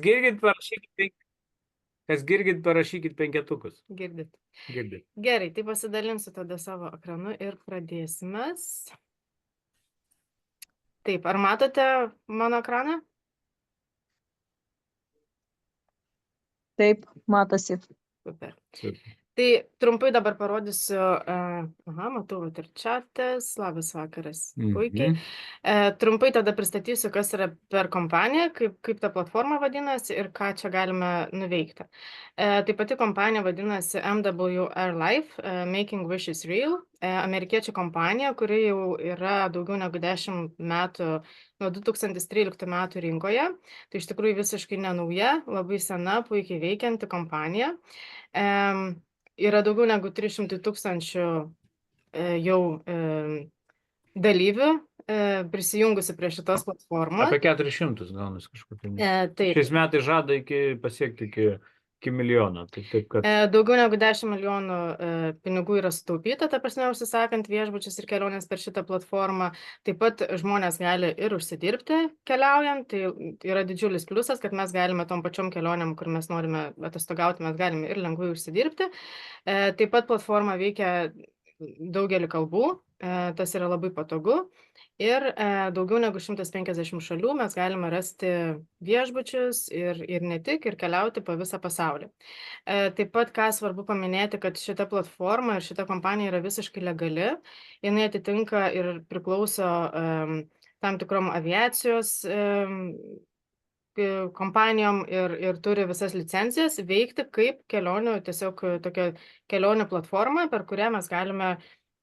girdit, parašykit penketukus. Girdit. Girdit. Gerai, tai pasidalinsiu tada savo ekranu ir pradėsime. Taip, ar matote mano ekraną? Taip, matosi. Super. Super. Tai trumpai dabar parodysiu, matau, vat ir čatas, labas vakaras, puikiai. Trumpai tada pristatysiu, kas yra per kompaniją, kaip ta platforma vadinasi ir ką čia galime nuveikti. Tai pati kompanija vadinasi MWR Life, Making Wishes Real, amerikiečių kompanija, kuri jau yra daugiau negu 10 metų, nuo 2013 metų rinkoje. Tai iš tikrųjų visiškai nenauja, labai sena, puikiai veikianti kompanija. Yra daugiau negu 300 tūkstančių jau dalyvių prisijungusi prie šitos platformos. Apie 400 gaunasi kažkokiu. Taip. Šiais metais žada pasiekti iki milijono. Taip, kad... Daugiau negu 10 milijonų pinigų yra sutaupyta, ta prasme, užsisakant viešbučius ir keliones per šitą platformą. Taip pat žmonės gali ir užsidirbti keliaujant. Tai yra didžiulis pliusas, kad mes galime tom pačiom kelionėm, kur mes norime atostogauti, mes galime ir lengvai užsidirbti. Taip pat platforma veikia daugelį kalbų, tas yra labai patogu. Ir daugiau negu 150 šalių mes galime rasti viešbučius ir ne tik, ir keliauti po visą pasaulį. Taip pat, ką svarbu paminėti, kad šita platforma ir šita kompanija yra visiškai legali. Jinai atitinka ir priklauso tam tikrom aviacijos kompanijom ir turi visas licencijas veikti kaip kelionių, tiesiog tokia kelionių platforma, per kurią mes galime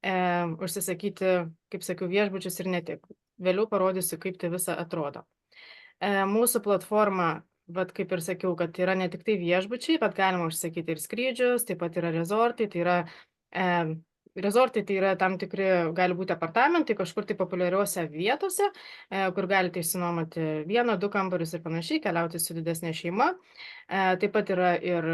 užsisakyti, kaip sakiau, viešbučius ir ne tik. Vėliau parodysiu, kaip tai visa atrodo. Mūsų platforma, kaip ir sakiau, kad yra ne tik tai viešbučiai, bet galima užsakyti ir skrydžius, taip pat yra rezortai, tai yra tam tikri, gali būti apartamentai kažkur tai populiariuose vietose, kur galite išsinuomoti 1-2 kambarius ir panašiai, keliauti su didesnė šeima. Taip pat yra ir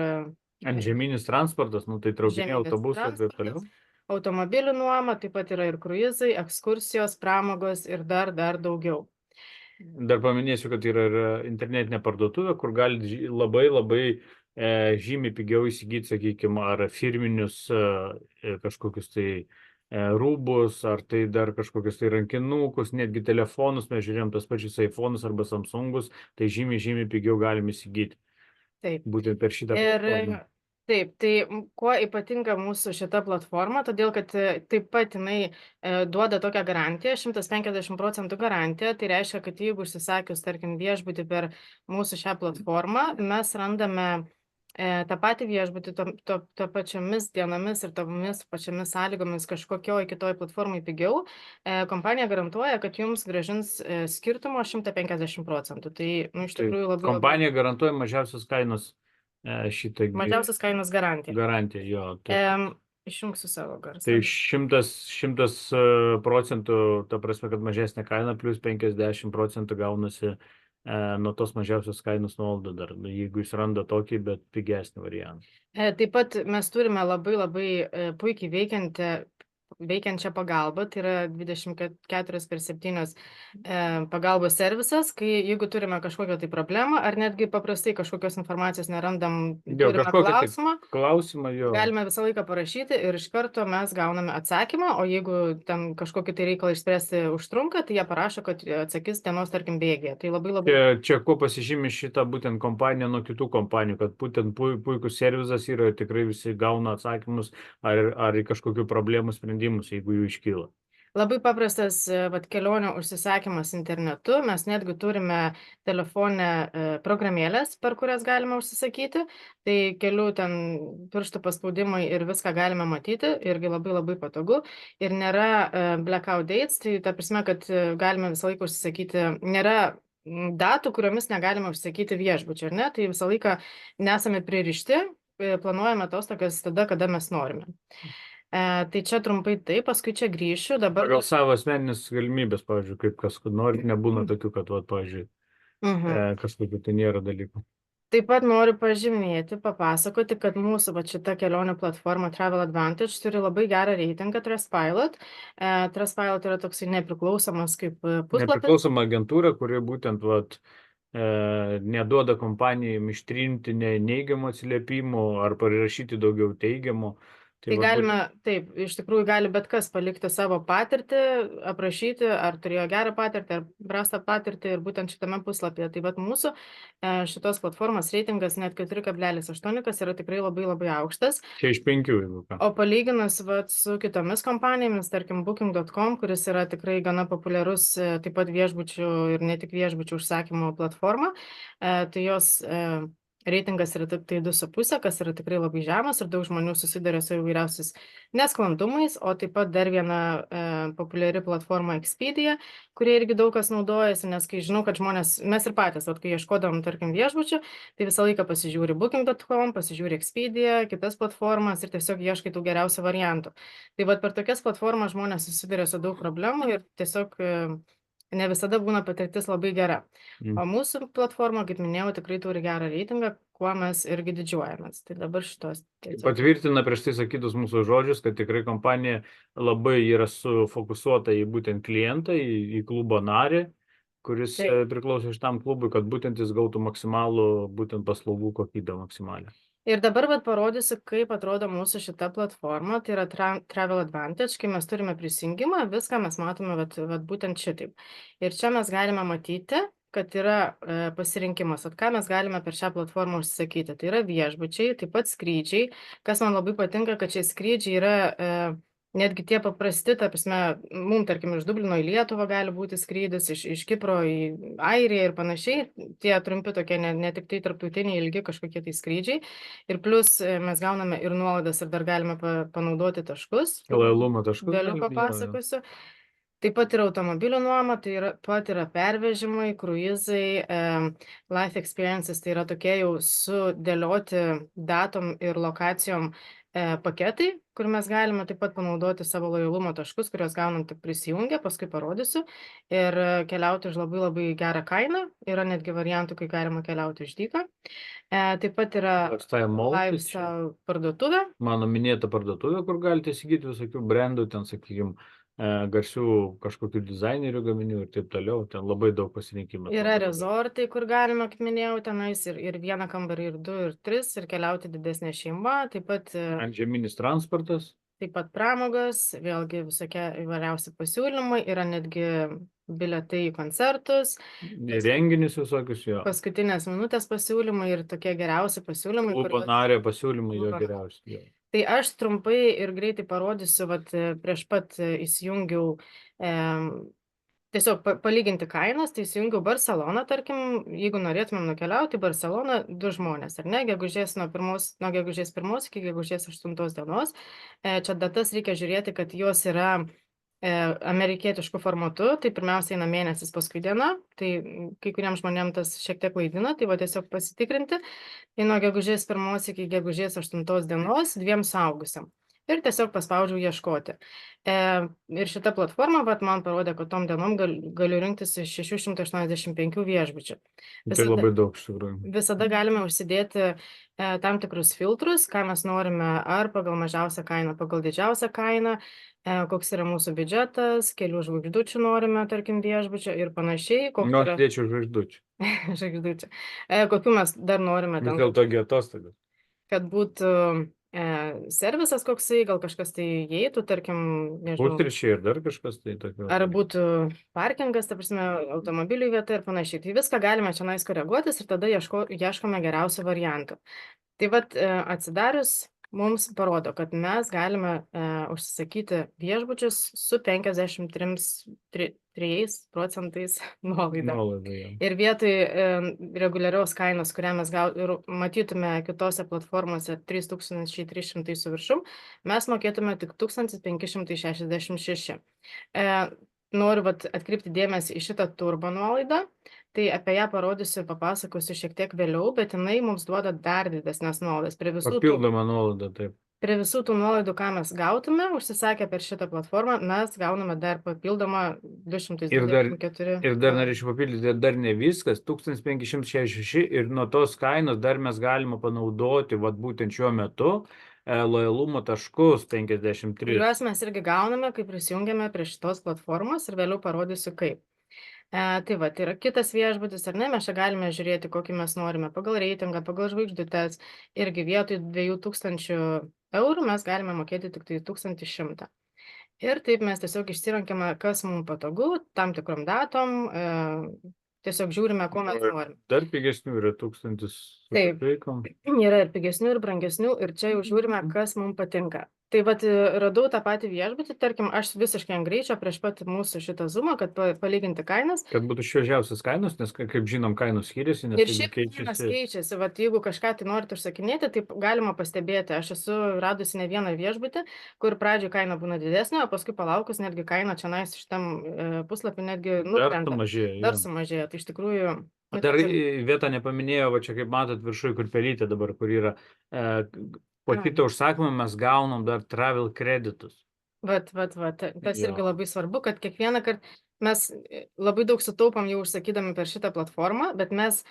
antžeminis transportas, tai traukiniai, autobusai ir taip toliau. Automobilių nuoma, taip pat yra ir kruizai, ekskursijos, pramogos ir dar daugiau. Dar paminėsiu, kad yra ir internetinė parduotuvė, kur gali labai žymiai pigiau įsigyti, sakykime, ar firminius kažkokius tai rūbus, ar tai dar kažkokius tai rankinukus, netgi telefonus, mes žiūrėjom tas pačius iPhone'us arba Samsungus, tai žymiai pigiau galim įsigyti. Taip. Būtent per šitą platformą. Taip, tai kuo ypatinga mūsų šita platforma, todėl kad taip pat jinai duoda tokią garantiją, 150% garantiją, tai reiškia, kad jeigu užsisakius, tarkim, viešbutį per mūsų šią platformą, mes randame tą patį viešbutį to pačiomis dienomis ir tomis pačiomis sąlygomis kažkokioj kitoj platformai pigiau, kompanija garantuoja, kad jums grąžins skirtumo 150%. Tai, iš tikrųjų, labai... Kompanija garantuoja mažiausios kainos mažiausios kainos garantija. Garantija, jo. Išjungsiu savo garsą. Tai 100%, ta prasme, kad mažesnė kaina, plus 50% gaunasi nuo tos mažiausios kainos nuolaidą dar, jeigu jis randa tokį, bet pigesnį variantą. Taip pat mes turime labai puikiai veikiančią pagalbą, tai yra 24/7 pagalbos servisas, kai jeigu turime kažkokią tai problemą, ar netgi paprastai kažkokios informacijos nerandam, turime klausimą, galime visą laiką parašyti ir iš karto mes gauname atsakymą, o jeigu ten kažkokį tai reikalą išspręsti užtrunka, tai jie parašo, kad atsakys dienos, tarkim, bėgėje. Tai labai... Čia kuo pasižymi šitą būtent kompaniją nuo kitų kompanijų, kad būtent puikus servisas yra, tikrai visi gauna atsakymus ar į kažkokių problemų sprendimus, jeigu jų iškyla. Labai paprastas kelionių užsisakymas internetu. Mes netgi turime telefonę programėlės, per kurias galime užsisakyti. Tai kelių ten pirštų paspaudimai ir viską galime matyti. Irgi labai patogu. Ir nėra blackout dates, tai ta prasme, kad galime visą laiką užsisakyti. Nėra datų, kuriomis negalime užsakyti viešbučio, ar ne? Tai visą laiką nesame pririšti, planuojame atostogas tada, kada mes norime. Tai čia trumpai taip, paskui čia grįšiu. Pagal savo asmeninės galimybės, pavyzdžiui, kaip kas nori, nebūna tokių, kad, pavyzdžiui, kažkokių tai nėra dalykų. Taip pat noriu pažymėti, papasakoti, kad mūsų šita kelionių platforma Travel Advantage turi labai gerą reitingą Trustpilot. Trustpilot yra toksai nepriklausomas kaip puslapis. Nepriklausoma agentūra, kuri būtent neduoda kompanijai ištrinti neigiamų atsiliepimų ar parašyti daugiau teigiamų. Tai galime, taip, iš tikrųjų gali bet kas palikti savo patirtį, aprašyti, ar turėjo gerą patirtį, ar prastą patirtį ir būtent šitame puslapyje. Tai vat mūsų šitos platformos reitingas net 4,8, kas yra tikrai labai labai aukštas. Čia iš 5, jeigu ką. O palyginus vat, su kitomis kompanijomis, tarkim Booking.com, kuris yra tikrai gana populiarus taip pat viešbučių ir ne tik viešbučių užsakymų platforma, tai jos reitingas yra tik tai 2,5, kas yra tikrai labai žemas ir daug žmonių susiduria su įvairiausiais nesklandumais, o taip pat dar viena populiari platforma Expedia, kurie irgi daug kas naudojasi, nes kai žinau, kad žmonės, mes ir patys, kai ieškodam, tarkim, viešbučių, tai visą laiką pasižiūri Booking.com, pasižiūri Expedia, kitas platformas ir tiesiog ieškai tų geriausių variantų. Tai vat per tokias platformas žmonės susiduria su daug problemų ir tiesiog ne visada būna patirtis labai gera. O mūsų platforma, kaip minėjau, tikrai turi gerą reitingą, kuo mes irgi didžiuojamės. Tai dabar šitos. Patvirtina prieš tai sakytus mūsų žodžius, kad tikrai kompanija labai yra sufokusuota į būtent klientą, į klubo narį, kuris priklauso šitam klubui, kad būtent jis gautų maksimalų būtent paslaugų kokybę maksimalią. Ir dabar parodysiu, kaip atrodo mūsų šita platforma, tai yra Travel Advantage, kai mes turime prisijungimą, viską mes matome būtent šitaip. Ir čia mes galime matyti, kad yra pasirinkimas, ką mes galime per šią platformą užsisakyti. Tai yra viešbučiai, taip pat skrydžiai, kas man labai patinka, kad šie skrydžiai yra netgi tie paprasti, ta prasme, mums, tarkim, iš Dublino į Lietuvą gali būti skrydis, iš Kipro į Airiją ir panašiai, tie trumpi tokie, ne tik tai tarptautiniai ilgi kažkokie tai skrydžiai. Ir plus mes gauname ir nuolaidas ir dar galime panaudoti taškus. Lojalumo taškus. Vėliau papasakosiu. Taip pat yra automobilių nuoma, tai pat yra pervežimai, kruizai, life experiences, tai yra tokie jau sudėlioti datom ir lokacijom paketai, kur mes galime taip pat panaudoti savo lojalumo taškus, kuriuos gaunam tik prisijungę, paskui parodysiu, ir keliauti už labai labai gerą kainą. Yra netgi variantų, kai galima keliauti už dyką. Taip pat yra Lifestyle parduotuvė. Mano minėta parduotuvė, kur galite įsigyti visokių brandų, ten, sakykime, garsių kažkokių dizainerių gaminių ir taip toliau, ten labai daug pasirinkimų. Yra rezortai, kur galima, kaip minėjau, tenais ir vieną kambarį, ir 2, ir 3, ir keliauti didesnė šeima, taip pat antžeminis transportas. Taip pat pramogos, vėlgi visokie įvairiausi pasiūlymai, yra netgi bilietai į koncertus. Renginius visokius jo. Paskutinės minutės pasiūlymai ir tokie geriausi pasiūlymai. Klubo nario pasiūlymai jo geriausi. Tai aš trumpai ir greitai parodysiu, prieš pat įsijungiau tiesiog palyginti kainas, tai įsijungiau Barceloną, tarkim, jeigu norėtumėm nukeliauti į Barceloną 2 žmonės, ar ne, nuo gegužės 1 iki gegužės 8 dienos. Čia datas reikia žiūrėti, kad jos yra amerikietiškų formatu, tai pirmiausia eina mėnesis, paskui diena, tai kai kuriems žmonėms tas šiek tiek klaidina, tai tiesiog pasitikrinti, tai nuo gegužės 1 iki gegužės 8 dienos 2 suaugusiam. Ir tiesiog paspaudžiau ieškoti. Ir šita platforma man parodė, kad tom dienom galiu rinktis iš 685 viešbučių. Tai labai daug, iš tikrųjų. Visada galime užsidėti tam tikrus filtrus, ką mes norime, ar pagal mažiausią kainą, pagal didžiausią kainą, koks yra mūsų biudžetas, kelių žvaigždučių norime, tarkim, viešbučio ir panašiai. Dėčiau žvaigždučių. Žvaigždučių. Kokių mes dar norime. Vis dėlto atostogas. Kad būtų servisas koksai, gal kažkas tai įeitų, tarkim, nežinau. Pusryčiai ir dar kažkas tai tokio. Ar būtų parkingas, ta prasme, automobilių vieta ir panašiai. Tai viską galime čia koreguotis ir tada ieškome geriausių variantų. Tai atsidarius mums parodo, kad mes galime užsisakyti viešbučius su 53% nuolaida. Ir vietoj reguliarios kainos, kurią mes matytume kitose platformose 3300 su viršum, mes mokėtume tik 1566. Noriu atkreipti dėmesį į šitą turbo nuolaidą, tai apie ją parodysiu ir papasakosiu šiek tiek vėliau, bet jinai mums duoda dar didesnės nuolaidas. Papildoma nuolaida, taip. Prie visų tų nuolaidų, ką mes gautume, užsisakę per šitą platformą, mes gauname dar papildomą 224. Ir dar norėčiau papildyti, dar ne viskas, 1566 ir nuo tos kainos dar mes galime panaudoti, būtent šiuo metu, lojalumo taškus 53. Kuriuos mes irgi gauname, kai prisijungiame prie šitos platformos ir vėliau parodysiu kaip. Tai va, tai yra kitas viešbutis, ar ne, mes čia galime žiūrėti, kokį mes norime pagal reitingą, pagal žvaigždutes, irgi vietoj 2000 eurų mes galime mokėti tik tai 1100. Ir taip mes tiesiog išsirinkime, kas mums patogu, tam tikrom datom, tiesiog žiūrime, ko mes norime. Dar pigesnių yra 1000 su Taip. kapeikom. Yra ir pigesnių, ir brangesnių, ir čia jau žiūrime, kas mums patinka. Tai vat radau tą patį viešbutį, tarkim, aš visiškai ant greičio prieš pat mūsų šitą zoomą, kad palyginti kainas. Kad būtų šviežiausias kainos, nes kaip žinom, kainos skiriasi, nes Ir šiaip kainos keičiasi, vat jeigu kažką tai norite užsakinėti, tai galima pastebėti. Aš esu radusi ne vieną viešbutį, kur pradžioje kaina būna didesnė, o paskui palaukus netgi kaina čia nais šitam puslapį netgi nukrenta. Dar sumažėja, tai iš tikrųjų. Dar vietą nepaminėjau, va čia kaip matot viršui, kur pelytė dabar, kur yra po kitą užsakymą mes gaunam dar travel kreditus. Vat, tas irgi labai svarbu, kad kiekvieną kartą mes labai daug sutaupam jau užsakydami per šitą platformą, bet mes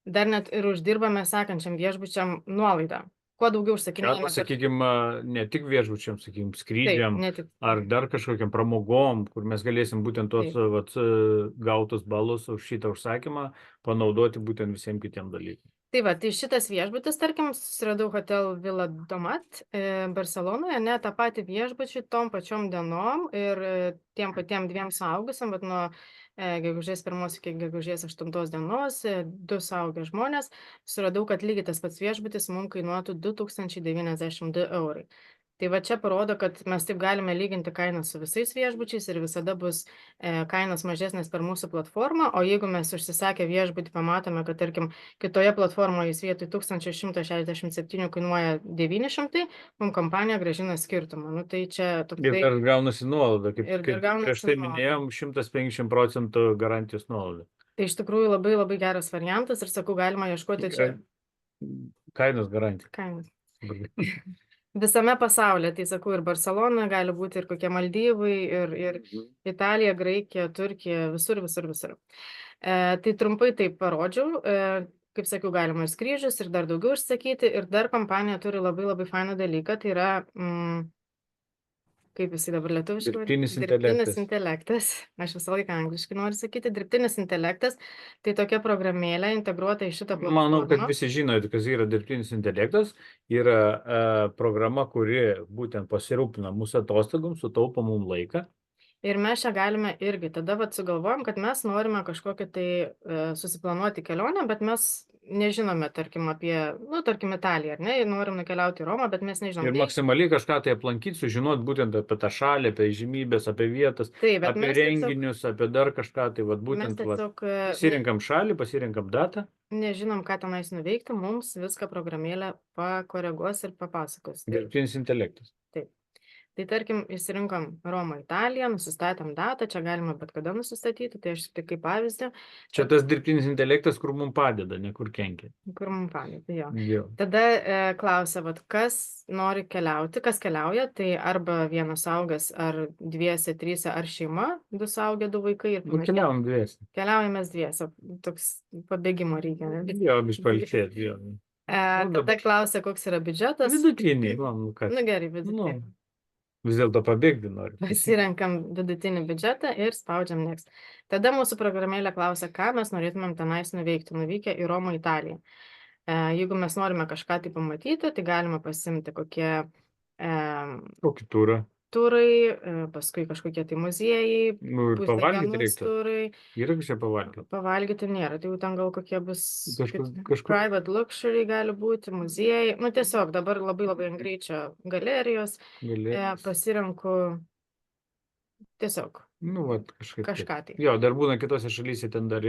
dar net ir uždirbame sekančiam viešbučiam nuolaidą. Kuo daugiau užsakinėjame. Arba, sakykime, ne tik viešbučiam, sakykime, skrydžiam, ar dar kažkokiam pramogom, kur mes galėsim būtent tuos gautus balus už šitą užsakymą panaudoti būtent visiems kitiem dalykam. Tai va, tai šitas viešbutis, tarkim, susiradau Hotel Villa Domat Barcelonoje, ne tą patį viešbučių tom pačiom dienom ir tiem patiem 2 suaugusiam, bet nuo gegužės 1 iki gegužės 8 dienos 2 suaugę žmonės, suradau, kad lygiai tas pats viešbutis mums kainuotų 2092 eurai. Tai va čia parodo, kad mes taip galime lyginti kainą su visais viešbučiais ir visada bus kainos mažesnės per mūsų platformą, o jeigu mes užsisakę viešbutį pamatome, kad tarkim kitoje platformoje jis vietoj 1167 kainuoja 900, mums kompanija grąžina skirtumą. Nu, tai čia toksai... Ir dar gaunasi nuolaida, kaip prieš tai minėjom, 150% garantijos nuolaida. Tai iš tikrųjų labai labai geras variantas ir sakau, galima ieškoti čia... Kainos garantija. Kainos. Visame pasaulyje, tai sakau, ir Barcelona gali būti, ir kokie Maldyvai, ir Italija, Graikija, Turkija, visur. Tai trumpai taip parodžiau, kaip sakiau, galima ir skrydžius, ir dar daugiau užsakyti, ir dar kompanija turi labai labai fainą dalyką, tai yra, kaip jisai dabar lietuviškai? Dirbtinis intelektas. Aš visą laiką angliškai noriu sakyti, dirbtinis intelektas, tai tokia programėlė integruota į šitą platformą. Manau, kad visi žinote, kas yra dirbtinis intelektas. Yra programa, kuri būtent pasirūpina mūsų atostogom, sutaupo mums laiką. Ir mes čia galime irgi, tada sugalvojom, kad mes norime kažkokią tai susiplanuoti kelionę, bet mes nežinome, tarkim, apie, tarkim, Italiją, ar ne, norim nukeliauti į Romą, bet mes nežinom. Ir maksimaliai kažką tai aplankyti, sužinoti būtent apie tą šalį, apie žymybės, apie vietas, apie renginius, apie dar kažką, tai būtent pasirinkam šalį, pasirinkam datą. Nežinom, ką tenais nuveikti, mums viską programėlė pakoreguos ir papasakos. Dirbtinis intelektas. Taip. Tai tarkim, išsirinkom Romą, Italiją, nusistatėm datą, čia galima bet kada nusistatyti, tai aš tik kaip pavyzdį. Čia tas dirbtinis intelektas, kur mums padeda, ne kur kenkia. Kur mums padeda, jo. Tada klausia, kas nori keliauti, kas keliauja, tai arba vienas suaugęs, ar 2, 3, ar šeima, 2 suaugę, 2 vaikai. Keliaujam 2. Keliaujamės 2, toks pabėgimo reikia. Jo, bišpalsėti, jo. Tada klausia, koks yra biudžetas. Vidutinį. Gerai, vidutinį. Vis dėlto pabėgti nori. Pasirenkam vidutinį biudžetą ir spaudžiam next. Tada mūsų programėlė klausia, ką mes norėtumėm tenais nuveikti, nuvykę į Romą, Italiją. Jeigu mes norime kažką tai pamatyti, tai galima pasimti kokie... Kokį turą? Turai, paskui kažkokie tai muziejai, ir pavalgyti reiktų. Turai. Yra kažkai pavalgyti? Pavalgyti nėra, tai jau ten gal kokie bus private luxury gali būti, muziejai. Tiesiog dabar labai ant greičio galerijos. Pasirenku tiesiog kažką tai. Jo, dar būna kitose šalyse ten dar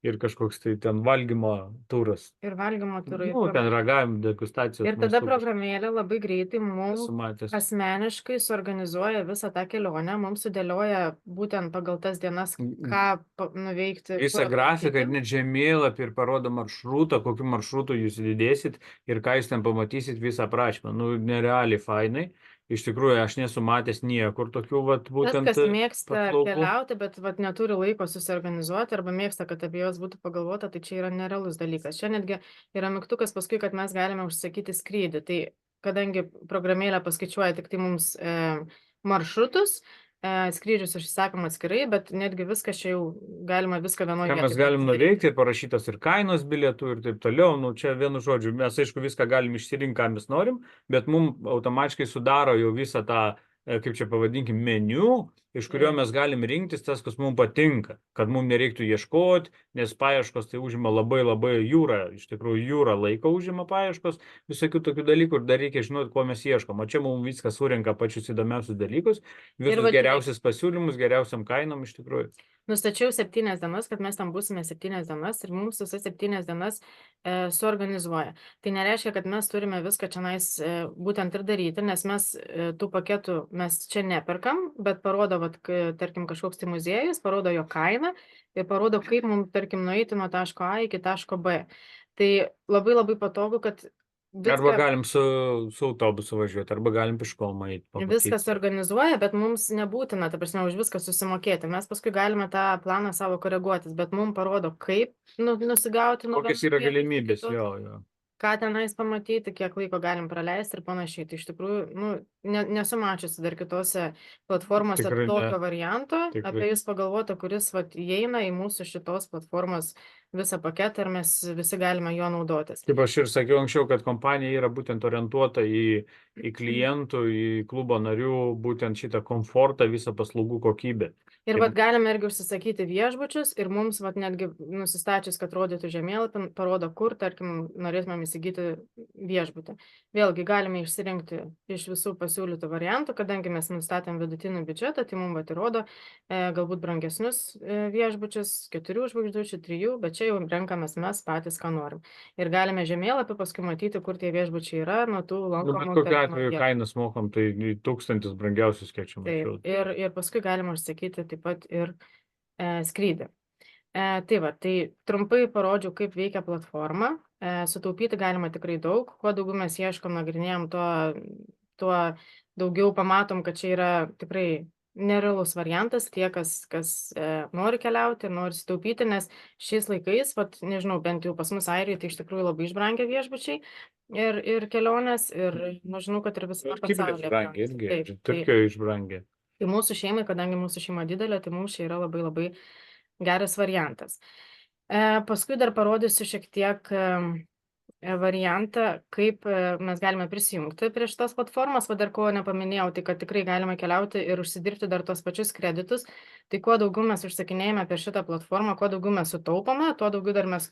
ir kažkoks tai ten valgymo turas. Ir valgymo turai. Ten ragavim, degustacijos. Ir tada programėlė labai greitai mums asmeniškai suorganizuoja visą tą kelionę, mums sudėlioja būtent pagal tas dienas, ką nuveikti. Visą grafiką ir net žemėlapį ir parodo maršrutą, kokiu maršrutu jūs didėsit ir ką jūs ten pamatysit visą aprašymą. Nerealiai fainai. Iš tikrųjų, aš nesu matęs niekur tokių būtent... Tas, kas mėgsta keliauti, bet neturi laiko susiorganizuoti arba mėgsta, kad apie juos būtų pagalvota, tai čia yra nerealus dalykas. Čia netgi yra mygtukas paskui, kad mes galime užsakyti skrydį. Tai kadangi programėlė paskaičiuoja tik tai mums maršrutus, skrydžius užsisakom atskirai, bet netgi viskas čia jau galima viską vienoje Ką vietoje. mes galim nuveikti ir parašytas ir kainos bilietų ir taip toliau, nu čia vienu žodžiu, mes aišku viską galim išsirinkti, ką mes norim, bet mums automatiškai sudaro jau visą tą, kaip čia pavadinkim, meniu, iš kurio mes galim rinktis tas, kas mums patinka, kad mums nereiktų ieškoti, nes paieškos tai užima labai jūrą, iš tikrųjų jūrą laiko užima paieškos, visokių tokių dalykų ir dar reikia žinoti, ko mes ieškom. O čia mums viskas surenka pačius įdomiausius dalykus, visus geriausius pasiūlymus, geriausiam kainom iš tikrųjų. Nustačiau 7 dienas, kad mes tam būsime 7 dienas ir mums visas 7 dienas suorganizuoja. Tai nereiškia, kad mes turime viską čionais būtent ir daryti, nes mes tų paketų mes čia neperkam, bet parodo, vat, tarkim, kažkoks tai muziejus, parodo jo kainą ir parodo, kaip mums, tarkim, nueiti nuo taško A iki taško B. Tai labai patogu, kad Arba galim su autobusu važiuoti, arba galim piškom eiti. Viskas organizuoja, bet mums nebūtina, ta prasme, už viską susimokėti. Mes paskui galime tą planą savo koreguotis, bet mums parodo, kaip nusigauti. Kokios yra galimybės, jo. Ką tenais pamatyti, kiek laiko galim praleisti ir panašiai. Tai iš tikrųjų, nesu mačiusi dar kitose platformose tokio varianto, apie jūs pagalvoti, kuris įeina į mūsų šitos platformos visą paketą ir mes visi galime jo naudotis. Kaip aš ir sakiau anksčiau, kad kompanija yra būtent orientuota į klientų, į klubo narių, būtent šitą komfortą, visą paslaugų kokybę. Ir galime irgi užsisakyti viešbučius ir mums netgi nusistačius, kad rodytų žemėlapį, parodo, kur, tarkim, norėtumėm įsigyti viešbutį. Vėlgi galime išsirinkti iš visų pasiūlytų variantų, kadangi mes nustatėm vidutinį biudžetą, tai mums įrodo galbūt brangesnius viešbučius, 4 žvaigždučių, 3, bet čia jau renkamės mes patys, ką norim. Ir galime žemėlapį paskui matyti, kur tie viešbučiai yra, nuo tų lankomų. Bet kokiu atveju kainas mokam, tai 1000 brangiausius, kiek čia mačiau. Ir paskui galima užsakyti taip pat ir skrydį. Tai trumpai parodžiau, kaip veikia platforma. Sutaupyti galima tikrai daug. Kuo daugiau mes ieškom, nagrinėjom, tuo daugiau pamatom, kad čia yra tikrai nerealus variantas tie, kas nori keliauti ir nori sutaupyti, nes šiais laikais, nežinau, bent jau pas mus Airijoje, tai iš tikrųjų labai išbrangia viešbučiai ir kelionės ir žinau, kad ir visame pasaulyje. Turkijoje išbrangia. Tai mūsų šeimai, kadangi mūsų šeima didelė, tai mums čia yra labai geras variantas. Paskui dar parodysiu šiek tiek variantą, kaip mes galime prisijungti prie šitos platformos. Dar ko nepaminėjau, tai kad tikrai galime keliauti ir užsidirbti dar tos pačius kreditus. Tai kuo daugiau mes užsakinėjame per šitą platformą, kuo daugiau mes sutaupame, tuo daugiau dar mes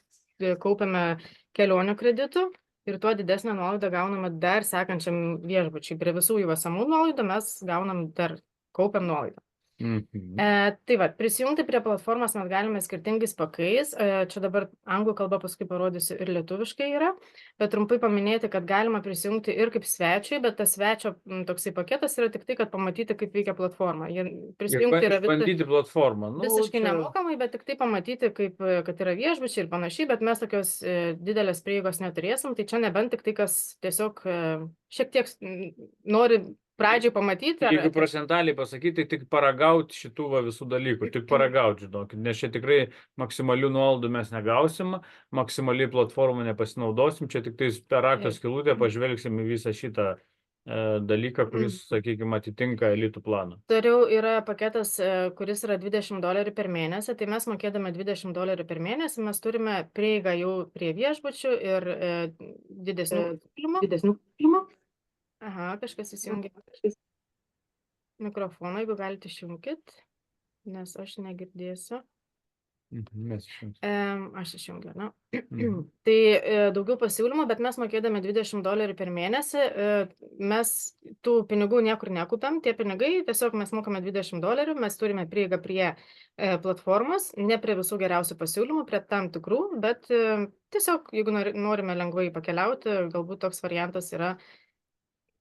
kaupiame kelionių kreditų. Ir tuo didesnę nuolaidą gauname dar sekančiam viešbučiai. Prie visų jų esamų nuolaidų mes gaunam dar kaupiam nuolaidą. Prisijungti prie platformos mes galime skirtingais pakais. Čia dabar anglų kalba paskui parodysiu ir lietuviškai yra, bet trumpai paminėti, kad galima prisijungti ir kaip svečiui, bet tas svečio toksai paketas yra tik tai, kad pamatyti, kaip veikia platforma. Prisijungti yra visiškai nemokamai, bet tik tai pamatyti, kad yra viešbučiai ir panašiai, bet mes tokios didelės prieigos neturėsim, tai čia nebent tik tai, kas tiesiog šiek tiek nori pradžiai pamatyti. Jeigu procentaliai pasakyti, tik paragauti šitų visų dalykų, tik paragauti, žinokit, nes čia tikrai maksimalių nuolaidų mes negausim, maksimaliai platformą nepasinaudosim, čia tik tais per rakto skylutę pažvelgsim į visą šitą dalyką, kuris, sakykime, atitinka elitų planą. Toliau yra paketas, kuris yra $20 per mėnesį, tai mes mokėdami $20 per mėnesį, mes turime prieigą jau prie viešbučių ir didesnių filmų. Aha, kažkas įsijungia mikrofoną, jeigu galite išjungit, nes aš negirdėsiu. Aš išjungiu, na. Tai daugiau pasiūlymų, bet mes mokėdami $20 per mėnesį, mes tų pinigų niekur nekaupiam, tie pinigai, tiesiog mes mokame $20, mes turime prieigą prie platformos, ne prie visų geriausių pasiūlymų, prie tam tikrų, bet tiesiog, jeigu norime lengvai pakeliauti, galbūt toks variantas yra.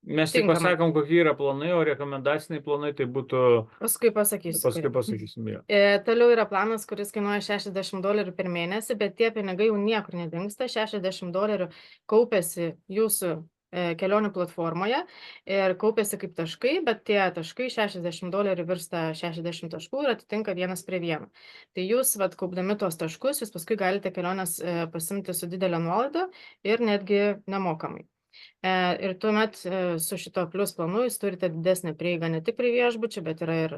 Mes tik pasakom, kokie yra planai, o rekomendaciniai planai tai būtų... Paskui pasakysim. Toliau yra planas, kuris kainuoja $60 per mėnesį, bet tie pinigai jau niekur nedingsta. $60 kaupiasi jūsų kelionių platformoje ir kaupiasi kaip taškai, bet tie taškai $60 virsta 60 taškų ir atitinka 1:1. Tai jūs, kaupdami tuos taškus, jūs paskui galite keliones pasimti su didelė nuolaida ir netgi nemokamai. Ir tuomet su šito plus planu jūs turite didesnę prieigą ne tik prie viešbučių, bet yra ir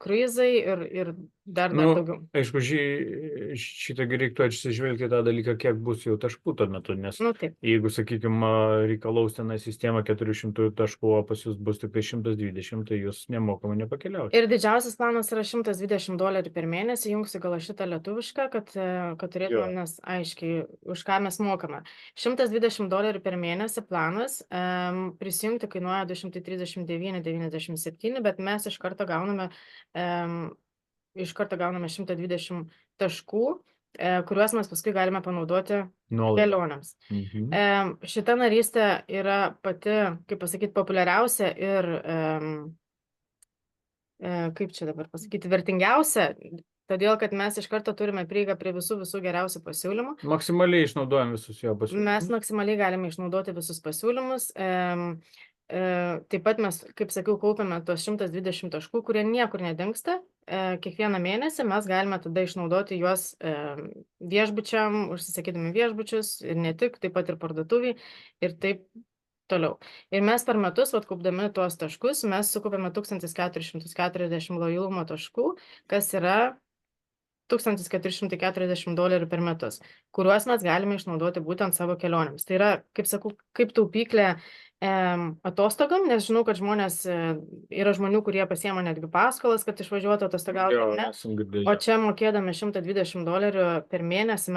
kruizai ir dar daugiau. Aišku, šitą reiktų atsižvelgti tą dalyką, kiek bus jau taškų tuo metu, nes Taip. jeigu, sakykime, reikalaus tenai sistema 400 taškų, o pas jūs bus tik 120, tai jūs nemokamai nepakeliauti. Ir didžiausias planas yra $120 per mėnesį, jungsiu gal šitą lietuvišką, kad turėtume, nes aiškiai, už ką mes mokame. $120 per mėnesį planas, prisijungti kainuoja 239,97, bet mes iš karto gauname 120 taškų, kuriuos mes paskui galime panaudoti kelionėms. Šita narystė yra pati, kaip pasakyti, populiariausia ir, kaip čia dabar pasakyti, vertingiausia, todėl, kad mes iš karto turime prieigą prie visų geriausių pasiūlymų. Maksimaliai išnaudojam visus jo pasiūlymus. Mes maksimaliai galime išnaudoti visus pasiūlymus. Taip pat mes, kaip sakiau, kaupiame tos 120 taškų, kurie niekur nedingsta. Kiekvieną mėnesį mes galime tada išnaudoti juos viešbučiam, užsisakydami viešbučius ir ne tik, taip pat ir parduotuviai ir taip toliau. Ir mes per metus, kaupdami tuos taškus, mes sukaupėme 1440 lojalumo taškų, kas yra $1,440 per metus, kuriuos mes galime išnaudoti būtent savo kelionėms. Tai yra, kaip sakau, kaip taupyklė atostogam, nes žinau, kad yra žmonių, kurie pasiema netgi paskolas, kad išvažiuotų atostogauti. O čia mokėdami $120 per mėnesį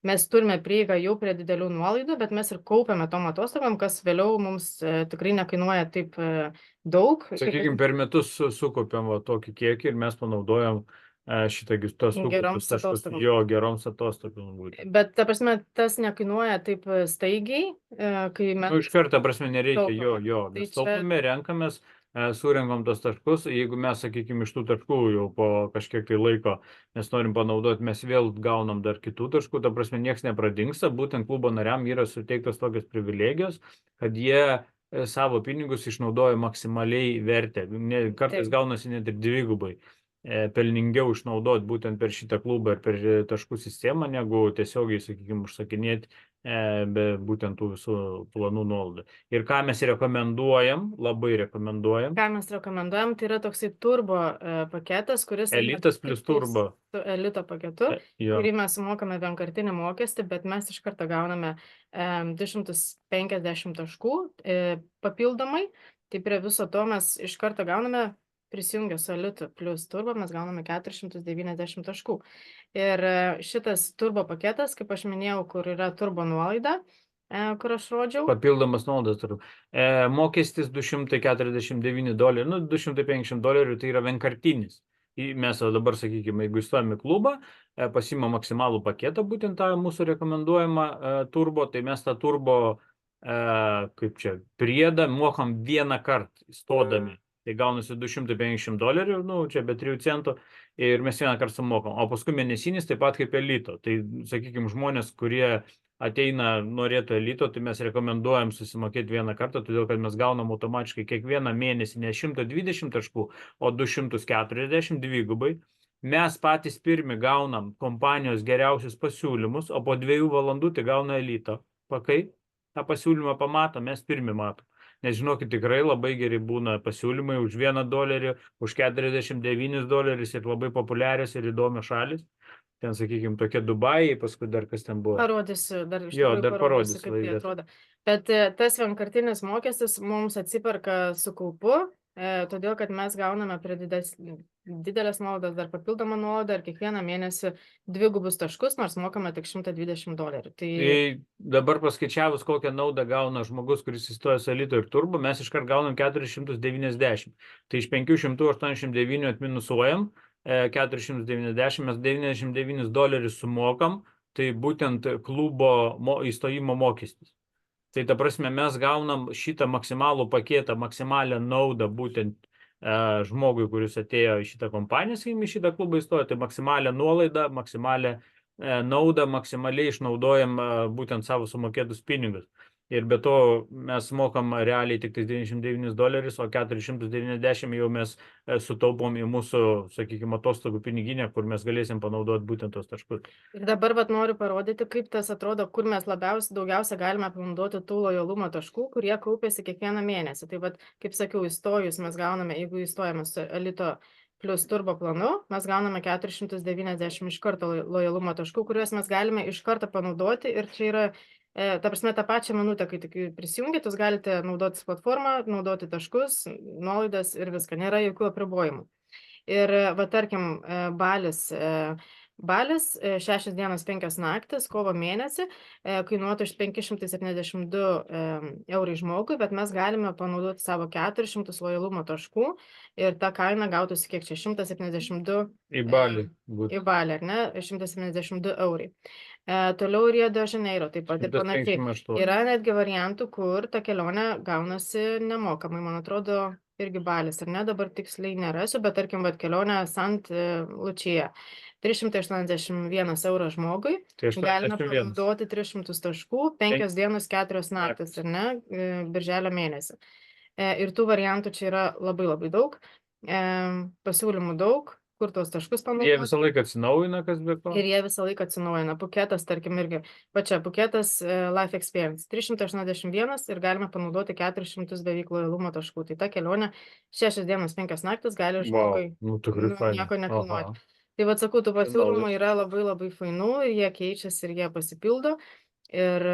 mes turime prieigą jau prie didelių nuolaidų, bet mes ir kaupiame tom atostogam, kas vėliau mums tikrai nekainuoja taip daug. Sakykime, per metus sukaupiam tokį kiekį ir mes panaudojam šitą geroms atostogom. Bet, ta prasme, tas nekainuoja taip staigiai, kai mes... Iš karto, prasme, nereikia mes taupome, renkamės, surenkam tos taškus, jeigu mes, sakykime, iš tų taškų jau po kažkiek tai laiko mes norim panaudoti, mes vėl gaunam dar kitų taškų, ta prasme, nieks nepradingsta, būtent klubo nariam yra suteiktos tokios privilegijos, kad jie savo pinigus išnaudoja maksimaliai vertę, kartais gaunasi net ir dvigubai pelningiau išnaudoti būtent per šitą klubą ir per taškų sistemą, negu tiesiogiai, sakykime, užsakinėti būtent tų visų planų nuolaidų. Ir ką mes rekomenduojam, labai rekomenduojam. Ką mes rekomenduojam, tai yra toksai turbo paketas, kuris... Elitas plus turbo. Su elito paketu, kurį mes sumokame vienkartinį mokestį, bet mes iš karto gauname 250 taškų papildomai. Tai prie viso to mes iš karto gauname prisijungę su elitu plus turbo, mes gauname 490 taškų. Ir šitas turbo paketas, kaip aš minėjau, kur yra turbo nuolaida, kur aš rodžiau. Papildomas nuolaidas turiu. Mokestis $249, $250 tai yra vienkartinis. Mes dabar, sakykime, jeigu įstojame į klubą, pasiima maksimalų paketą, būtent tą mūsų rekomenduojamą turbo, tai mes tą turbo, kaip čia, priedą mokam vieną kartą įstodami. Tai gaunasi $250, čia be 3 centų, ir mes vieną kartą sumokam. O paskui mėnesinis taip pat kaip elito. Tai, sakykime, žmonės, kurie ateina norėtų elito, tai mes rekomenduojam susimokėti vieną kartą, todėl kad mes gaunam automatiškai kiekvieną mėnesį ne 120 taškų, o 240 dvigubai. Mes patys pirmi gaunam kompanijos geriausius pasiūlymus, o po 2 valandų tai gauna elito. Pakai tą pasiūlymą pamato, mes pirmi matom. Nes žinokit, tikrai labai geri būna pasiūlymai už $1, už $49 ir labai populiarios ir įdomios šalis. Ten, sakykime, tokie Dubajai, paskui dar kas ten buvo. Parodysiu, dar iš tikrųjų parodysiu, kaip tai atrodo. Bet tas vienkartinis mokestis mums atsiperka su kaupu, todėl, kad mes gauname prie didelės nuolaidos dar papildomą nuolaidą ir kiekvieną mėnesį 2 taškus, nors mokame tik $120. Tai dabar paskaičiavus, kokią naudą gauna žmogus, kuris įstoja su elito ir turbo, mes iškart gaunam 490. Tai iš 589 atminusuojam 490, mes $99 sumokam, tai būtent klubo įstojimo mokestis. Tai ta prasme, mes gaunam šitą maksimalų paketą, maksimalią naudą būtent žmogui, kuris atėjo į šitą kompaniją, į šitą klubą įstojo, tai maksimalią nuolaidą, maksimalią naudą, maksimaliai išnaudojam būtent savo sumokėtus pinigus. ir be to mes mokam realiai tik $99, o 490 jau mes sutaupom į mūsų, sakykime, atostogų piniginę, kur mes galėsim panaudoti būtent tos taškus. Ir dabar noriu parodyti, kaip tas atrodo, kur mes daugiausia galime panaudoti tų lojalumo taškų, kurie kaupėsi kiekvieną mėnesį. Tai kaip sakiau, įstojus mes gauname, jeigu įstojame su Elito plus turbo planu, mes gauname 490 iš karto lojalumo taškų, kuriuos mes galime iš karto panaudoti. Ir čia yra, ta prasme, tą pačią minutę, kai tik prisijungit, jūs galite naudotis platformą, naudoti taškus, nuolaidas ir viską. Nėra jokių apribojimų. Ir, tarkim, Balis 6 dienos 5 naktis, kovo mėnesį, kainuotų 572 eurai žmogui, bet mes galime panaudoti savo 400 lojalumo taškų ir ta kaina gautųsi kiek čia 172 Į Balį. Į Balį, ar ne? 172 eurai. Toliau Rio de Janeiro, taip pat ir panašiai. 158. Yra netgi variantų, kur ta kelionė gaunasi nemokamai, man atrodo, irgi Balis, ar ne? Dabar tiksliai nerasiu, bet tarkim, kelionė Sant Lučija. 381 eurą žmogui, galime panaudoti 300 taškų, 5 dienos 4 naktis, ar ne, birželio mėnesį. Ir tų variantų čia yra labai labai daug, pasiūlymų daug, kur tos taškus panaudoti. Jie visą laiką atsinaujina, kas be ko. Ir jie visą laiką atsinaujina. Puketas, tarkim, irgi, Puketas Life Experience, 381 ir galime panaudoti 400 beveik lojalumo taškų. Tai ta kelionė 6 dienos 5 naktis gali žmogui nieko nekainuoti. Tai sakau, tų pasiūlymų yra labai labai fainų ir jie keičiasi ir jie pasipildo ir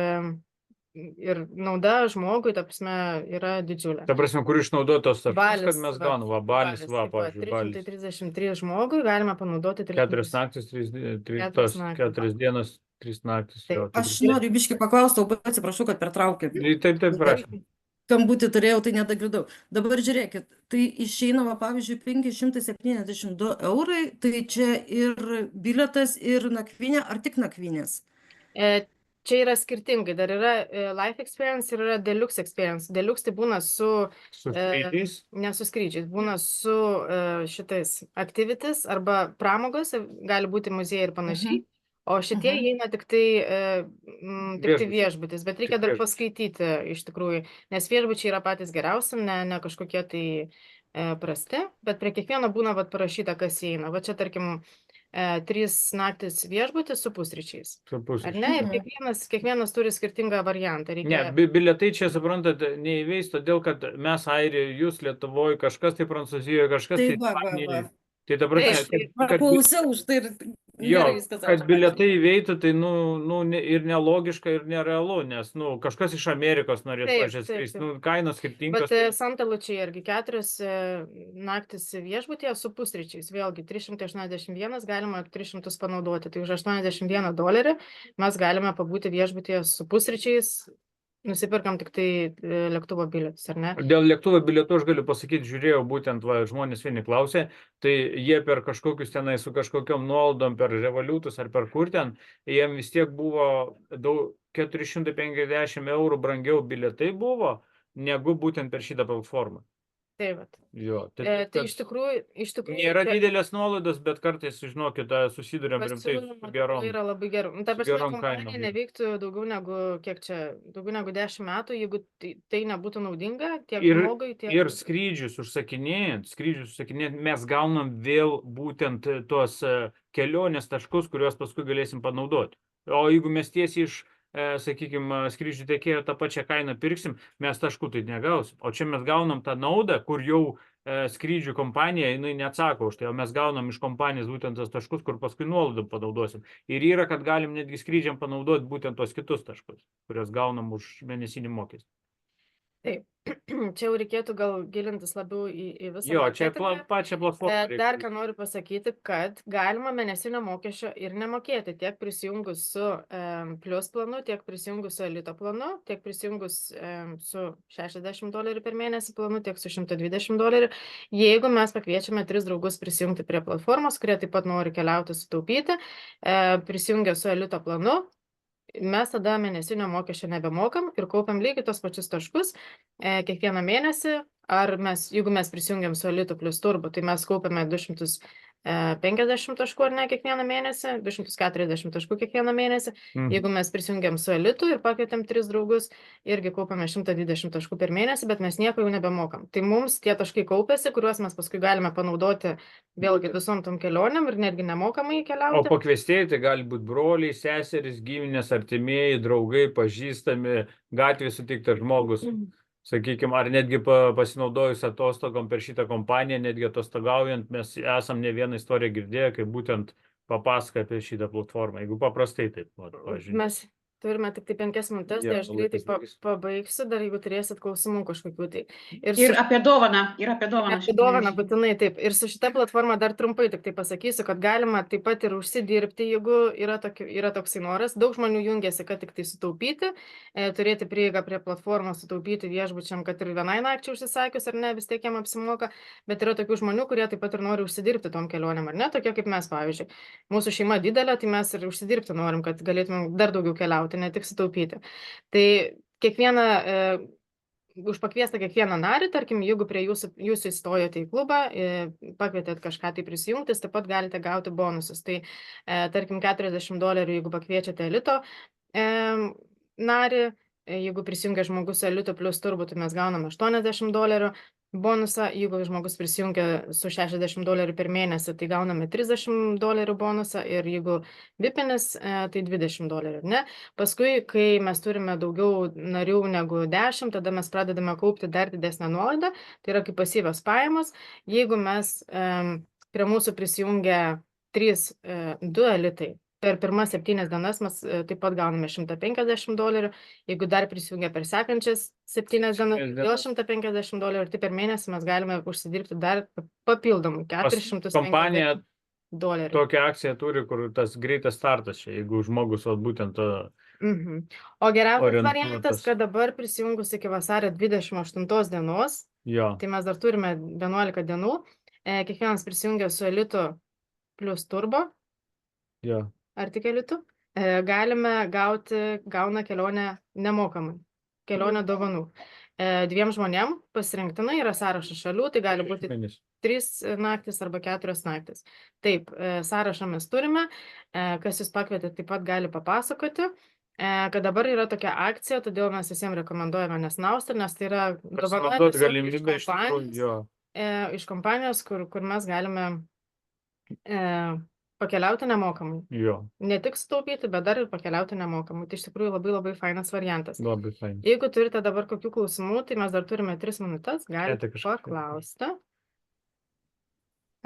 nauda žmogui, ta prasme, yra didžiulė. Ta prasme, kur išnaudotos taškus, kad mes gaunam, Balis, pavyzdžiui, Balis. 333 žmogui galime panaudoti 4 naktis, 4 dienos, 3 naktis. Aš noriu biškį paklausti, atsiprašau, kad pertraukiu. Taip, prašau. Skambutį turėjau, tai nedagirdau. Dabar žiūrėkit, tai išeina, pavyzdžiui, 572 eurai, tai čia ir bilietas, ir nakvynė, ar tik nakvynės? Čia yra skirtingai, dar yra Life Experience ir yra Deluxe Experience. Deluxe tai būna su skrydžiais? Ne su skrydžiais, būna su šitais activities arba pramogos, gali būti muziejai ir panašiai. O šitie įeina tik tai viešbutis, bet reikia dar paskaityti iš tikrųjų, nes viešbučiai yra patys geriausi, ne kažkokie tai prasti, bet prie kiekvieno būna parašyta, kas įeina. Va čia, tarkim, 3 naktis viešbutis su pusryčiais. Ar ne? Ir kiekvienas turi skirtingą variantą. Ne, bilietai čia, suprantat, neįveis, todėl, kad mes Airijoje, jūs Lietuvoje, kažkas tai Prancūzijoje, kažkas tai Ispanijoje. Tai dabar, klausiau už tai ir kad bilietai įveitų, tai ir nelogiška, ir nerealu, nes kažkas iš Amerikos norės pažiūrėti, kainos skirtingos. Bet Santa Lučija irgi 4 naktis viešbutyje su pusryčiais, vėlgi 381 galima 300 panaudoti, tai už $81 mes galime pabūti viešbutyje su pusryčiais. Nusipirkam tik tai lėktuvo bilietus, ar ne? Dėl lėktuvo bilietų aš galiu pasakyti, žiūrėjau, būtent žmonės vieni klausė, tai jie per kažkokius tenai su kažkokiom nuolaidom, per Revoliutus ar per kur ten, jiem vis tiek buvo 450 eurų brangiau bilietai buvo, negu būtent per šitą platformą. Taip, tai iš tikrųjų nėra didelės nuolaidos, bet kartais, žinokit, susiduriam rimtai su gerom. Tai yra labai gerai. Ta prasme, kompanija neveiktų daugiau negu 10 metų, jeigu tai nebūtų naudinga tiek žmogui, tiek... Ir skrydžius užsakinėjant, mes gaunam vėl būtent tos kelionės taškus, kuriuos paskui galėsim panaudoti. O jeigu mes tiesiai iš sakykime, skrydžių tiekėjo tą pačią kainą pirksim, mes taškų tai negausim. O čia mes gaunam tą naudą, kur jau skrydžių kompanija, jinai neatsako už tai, o mes gaunam iš kompanijos būtent tas taškus, kur paskui nuolaidom panaudosim. Ir yra, kad galim netgi skrydžiam panaudoti būtent tos kitus taškus, kurios gaunam už mėnesinį mokestį. Taip, čia jau reikėtų gal gilintis labiau į visą. Jo, čia pačią platformą. Dar ką noriu pasakyti, kad galima mėnesinio mokesčio ir nemokėti tiek prisijungus su Plus planu, tiek prisijungus su Elito planu, tiek prisijungus su $60 per mėnesį planu, tiek su $120. Jeigu mes pakviečiame 3 draugus prisijungti prie platformos, kurie taip pat nori keliauti sutaupyti, prisijungę su Elito planu, mes tada mėnesinio mokesčio nebemokam ir kaupiam lygiai tos pačius taškus kiekvieną mėnesį. Jeigu mes prisijungiam su Elito plus Turbo, tai mes kaupiame 200 50 taškų ar ne kiekvieną mėnesį, 240 taškų kiekvieną mėnesį. Jeigu mes prisijungiam su Elitu ir pakvietėm 3 draugus, irgi kaupiame 120 taškų per mėnesį, bet mes nieko jau nebemokam. Tai mums tie taškai kaupiasi, kuriuos mes paskui galime panaudoti vėlgi visom tom kelionėm ir netgi nemokamai O keliauti. pakviestieji tai gali būti broliai, seserys, giminės, artimieji, draugai, pažįstami, gatvėje sutiktas žmogus. Sakykime, ar netgi pasinaudojus atostogom per šitą kompaniją, netgi atostogaujant, mes esam ne vieną istoriją girdėję, kai būtent papasaka apie šitą platformą. Jeigu paprastai taip, pavyzdžiui. Mes turime tik tai 5 minutės, tai Jo, aš greitai laikas baigėsi. pabaigsiu, dar jeigu turėsit klausimų kažkokių tai. Ir Ir su- apie dovaną, Apie dovaną būtinai taip. Ir su šita platforma dar trumpai tik tai pasakysiu, kad galima taip pat ir užsidirbti, jeigu yra toksai noras. Daug žmonių jungiasi, kad tik tai sutaupyti, turėti prieigą prie platformos, sutaupyti viešbučiam, kad ir vienai nakčiai užsisakius ar ne, vis tiek jam apsimoka. Bet yra tokių žmonių, kurie taip pat ir nori užsidirbti tom kelionėm, ar ne, tokie kaip mes, pavyzdžiui. Mūsų šeima didelė, tai mes ir užsidirbti norim, kad galėtumėm dar daugiau keliauti, ne tik sutaupyti. Tai kiekvieną už pakviestą kiekvieną narį, tarkim, jeigu prie jūsų įstojote į klubą, pakvietėt kažką tai prisijungti, taip pat galite gauti bonusus. Tai, tarkim, $40, jeigu pakviečiate Elito narį, jeigu prisijungia žmogus Elito plus turbo, tai mes gauname $80 bonusą, jeigu žmogus prisijungia su $60 per mėnesį, tai gauname $30 bonusą ir jeigu vipinis, tai $20, ne? Paskui, kai mes turime daugiau narių negu 10, tada mes pradedame kaupti dar didesnę nuolaidą, tai yra kaip pasyvios pajamos. Jeigu mes prie mūsų prisijungia 2 elitai, per pirmas 7 dienas mes taip pat gauname $150, jeigu dar prisijungia per sekančias 7 dienas, vėl $150 ir tai per mėnesį mes galime užsidirbti dar papildomai Kompanija $450. tokią akciją turi, kur tas greitas startas čia, jeigu žmogus būtent O geriausias orientuotas. variantas, kad dabar prisijungus iki vasario 28 dienos, jo. tai mes dar turime 11 dienų, kiekvienas prisijungia su Elitu plus turbo, Jo. ar tik Elitu, gauna kelionę nemokamai, kelionę dovanų. 2 žmonėm pasirinktinai yra sąrašas šalių, tai gali būti Mėnesį. 3 naktis arba 4 naktis. Taip, sąrašą mes turime, kas jūs pakvietė, taip pat gali papasakoti, kad dabar yra tokia akcija, todėl mes visiems rekomenduojame nesnausti, nes tai yra dovana Pasinaudot tiesiog galimybę iš tikrųjų, jo. iš kompanijos, kur mes galime pakeliauti nemokamai. Jo, Ne tik sutaupyti, bet dar ir pakeliauti nemokamai. Tai iš tikrųjų labai labai fainas variantas. labai fain. Jeigu turite dabar kokių klausimų, tai mes dar turime 3 minutės, galite Kvietė kažką. paklausti.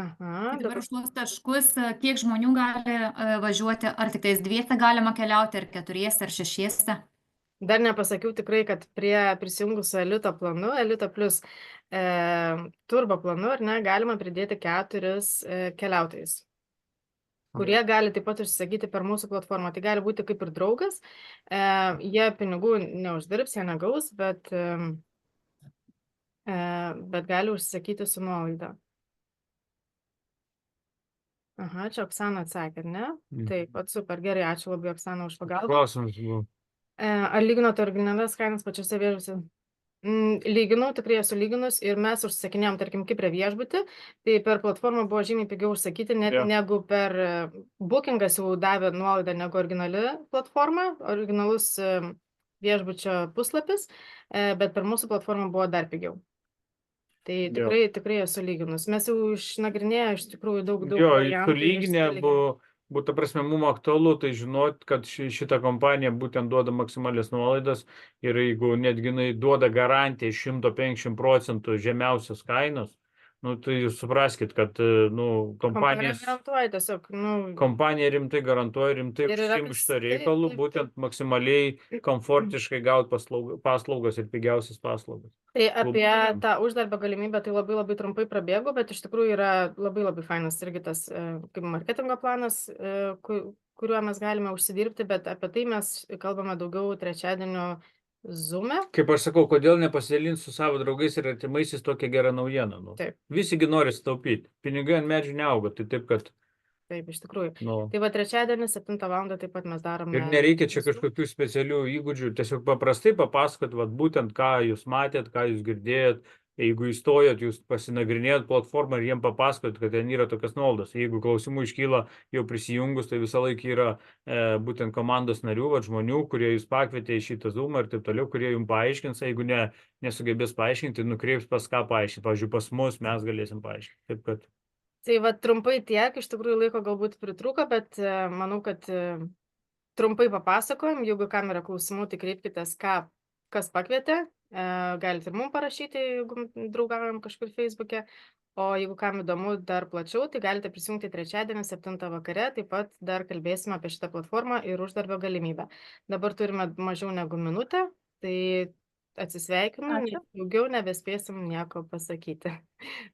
Aha, Dabar už tuos taškus, kiek žmonių gali važiuoti, ar tik tais 2 galima keliauti, ar 4, ar 6? Dar nepasakiau tikrai, kad prie prisijungusio Elito planu, Elito plus turbo planu, ar ne, galima pridėti 4 keliautojus, kurie gali taip pat užsisakyti per mūsų platformą. Tai gali būti kaip ir draugas, jie pinigų neuždirbs, jie negaus, bet gali užsisakyti su nuolaida. Aha, čia Oksana atsakė, ar ne? Taip, pat super, gerai, ačiū labai Oksana už pagalbą. Klausimas buvo. Ar lyginote originalias kainas pačiose viešbučiuose? Lyginau, tikrai esu lyginus ir mes užsisakinėjom, tarkim, Kiprė viešbutį, tai per platformą buvo žymiai pigiau užsakyti, net Jo. negu per Bookingas jau davė nuolaidą negu originali platforma, originalus viešbučio puslapis, bet per mūsų platformą buvo dar pigiau. Tai Jo. tikrai esu lyginus. Mes jau išnagrinėję iš tikrųjų daug Jo, variantų ir sulyginę išsilyginę. būtų prasme mums aktualu, tai žinot, kad šita kompanija būtent duoda maksimalias nuolaidas ir jeigu netgi jinai duoda garantiją 150% žemiausios kainos, nu, tai jūs supraskit, kad Kompanija garantuoja tiesiog, kompanija rimtai garantuoja, rimtai Ir yra užsiima šitą taip, reikalų, taip, būtent maksimaliai komfortiškai gauti paslaugas ir pigiausias paslaugas. Tai apie Labai. tą uždarbio galimybę tai labai labai trumpai prabėgu, bet iš tikrųjų yra labai labai fainas irgi tas kaip marketingo planas, kuriuo mes galime užsidirbti, bet apie tai mes kalbame daugiau trečiadienio Zoom'e. Kaip aš sakau, kodėl nepasidalint su savo draugais ir artimaisiais tokia gera naujiena? Taip. Visigi nori staupyti. Pinigai ant medžių neauga, tai taip, kad Taip, iš tikrųjų. nu, Tai va trečiadienį 7 val. Taip pat mes darome. ir nereikia čia Zoom. kažkokių specialių įgūdžių, tiesiog paprastai papasakot, vat, būtent ką jūs matėt, ką jūs girdėjot, Jeigu įstojot, jūs pasinagrinėjot platformą ir jiem papasakot, kad ten yra tokias naudas. Jeigu klausimų iškyla jau prisijungus, tai visą laiką yra būtent komandos narių, žmonių, kurie jūs pakvietė į šitą Zoomą ir taip toliau, kurie jums paaiškins, jeigu nesugebės paaiškinti, nukreips pas ką paaiškinti. Pavyzdžiui, pas mus mes galėsim paaiškinti. Taip kad Tai va trumpai tiek, iš tikrųjų laiko galbūt pritrūko, bet manau, kad trumpai papasakojom. Jeigu kam yra klausimų, tai kreipkitės, kas pakvietė. Galite ir mums parašyti, jeigu draugaujam kažkur Facebook'e. O jeigu kam įdomu dar plačiau, tai galite prisijungti trečiadienį 7 vakare. Taip pat dar kalbėsime apie šitą platformą ir uždarbio galimybę. Dabar turime mažiau negu minutę, tai atsisveikinu, Ačiū. daugiau nebespėsim nieko pasakyti.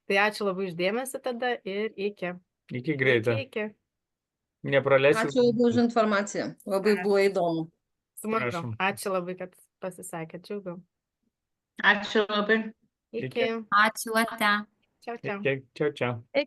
Tai ačiū labai uždėmesi tada ir iki. iki greito. Iki. Nepraleisiu. Ačiū labai už informaciją. Labai buvo įdomu. Smagu. Prašom. Ačiū labai, kad pasisakėt. Džiaugiu. Ačiū labai. Iki. Iki. Ačiū, ate. Čiau, čiau. Ciao, ciao.